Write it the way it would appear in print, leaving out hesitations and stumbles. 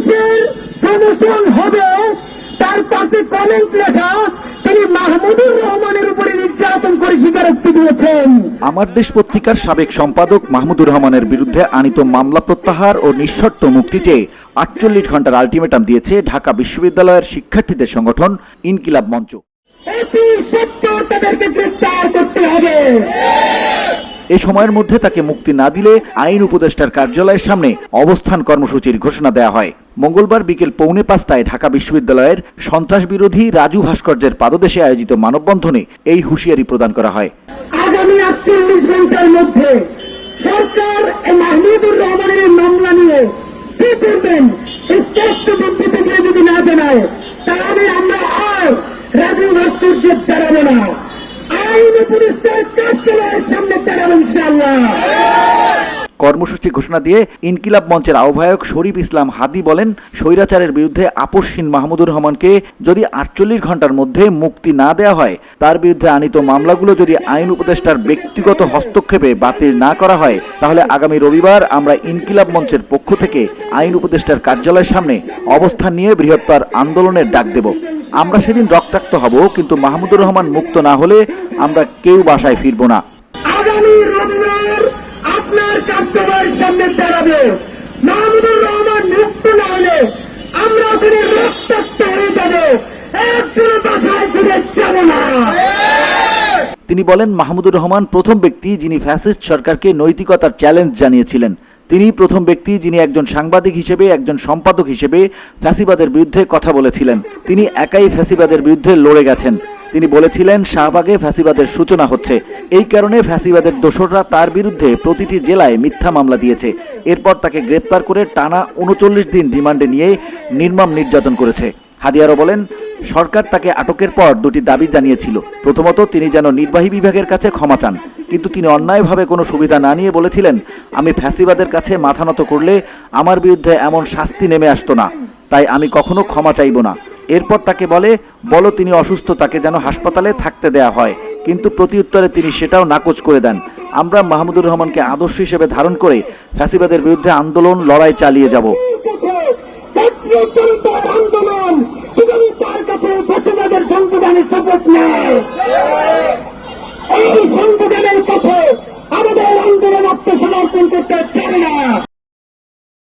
পুলিশের প্রমোশন হবে, তার পাশে কমেন্ট লেখা তিনি মাহমুদুর রহমানের উপরে নির্যাতন করে স্বীকারোক্তি দিয়েছেন। আমার দেশ পত্রিকার সাবেক সম্পাদক মাহমুদুর রহমানের বিরুদ্ধে আনিত মামলা প্রত্যাহার ও নিঃশর্ত মুক্তি চেয়ে 48 ঘন্টার আলটিমেটাম দিয়েছে ঢাকা বিশ্ববিদ্যালয়ের শিক্ষার্থীদের সংগঠন ইনকিলাব মঞ্চ। অতি সত্বর তাদেরকে গ্রেফতার করতে হবে। এ সময়ের মধ্যে তাকে মুক্তি না দিলে আইন উপদেষ্টার কার্যালয়ের সামনে অবস্থান কর্মসূচির ঘোষণা দেওয়া হয়। মঙ্গলবার বিকেল 4:45টায় ঢাকা বিশ্ববিদ্যালয়ের সন্ত্রাস বিরোধী রাজু ভাস্কর্যের পাদদেশে আয়োজিত মানববন্ধনে এই হুঁশিয়ারি প্রদান করা হয়। আগামী 48 ঘন্টার মধ্যে সরকার মাহমুদুর রহমানের মামলা নিয়ে কি করবেন স্পষ্ট বিবৃতি দিয়ে যদি না জানায়, তাহলে আমরা আর রাজু ভাস্কর্যের দাঁড়াবো না, আইন উপদেষ্টার কার্যালয়ের সামনে দাঁড়াবো ইনশাআল্লাহ। কর্মসূচি ঘোষণা দিয়ে ইনকিলাব মঞ্চের আহ্বায়ক শরীফ ইসলাম হাদি বলেন, স্বৈরাচারের বিরুদ্ধে আপোষহীন মাহমুদুর রহমানকে যদি 48 ঘন্টার মধ্যে মুক্তি না দেওয়া হয়, তার বিরুদ্ধে আনিত মামলাগুলো যদি আইন উপদেষ্টার ব্যক্তিগত হস্তক্ষেপে বাতিল না করা হয়, তাহলে আগামী রবিবার আমরা ইনকিলাব মঞ্চের পক্ষ থেকে আইন উপদেষ্টার কার্যালয়ের সামনে অবস্থান নিয়ে বৃহত্তর আন্দোলনের ডাক দেব। আমরা সেদিন রক্তাক্ত হব, কিন্তু মাহমুদুর রহমান মুক্ত না হলে আমরা কেউ বাসায় ফিরব না। আগামী রবিবার আপনার কার্যালয়ের সামনে দাঁড়াবে, মাহমুদুর রহমান মুক্ত না হলে আমরা ওখানে রক্তাক্ত হয়ে যাবো, একজন বাসায় ফিরে যাব না। তিনি বলেন, মাহমুদুর রহমান প্রথম ব্যক্তি যিনি ফ্যাসিস্ট সরকারকে নৈতিকতার চ্যালেঞ্জ জানিয়েছিলেন। তিনি প্রথম ব্যক্তি যিনি একজন সাংবাদিক হিসেবে, একজন সম্পাদক হিসেবে ফ্যাসিবাদের বিরুদ্ধে কথা বলেছিলেন। তিনি একাই ফ্যাসিবাদের বিরুদ্ধে লড়ে গেছেন। তিনি বলেছিলেন শাহবাগে ফ্যাসিবাদের সূচনা হচ্ছে, এই কারণে ফ্যাসিবাদের দোসররা তার বিরুদ্ধে প্রতিটি জেলায় মিথ্যা মামলা দিয়েছে। এরপর তাকে গ্রেপ্তার করে টানা 39 দিন রিমান্ডে নিয়ে নির্মম নির্যাতন করেছে। হাদি আরও বলেন, সরকার তাকে আটকের পর দুটি দাবি জানিয়েছিল। প্রথমত, তিনি যেন নির্বাহী বিভাগের কাছে ক্ষমা চান, কিন্তু তিনি অন্যায়ভাবে কোনো সুবিধা না নিয়ে বলেছিলেন, আমি ফ্যাসিবাদের কাছে মাথা নত করলে আমার বিরুদ্ধে এমন শাস্তি নেমে আসতো না, তাই আমি কখনো ক্ষমা চাইব না। এরপর তাকে বলো তিনি অসুস্থ, তাকে যেন হাসপাতালে থাকতে দেয়া হয়, কিন্তু প্রতিউত্তরে তিনি সেটাও নাকচ করে দেন। আমরা মাহমুদুর রহমানকে আদর্শ হিসেবে ধারণ করে ফ্যাসিবাদের বিরুদ্ধে আন্দোলন লড়াই চালিয়ে যাব।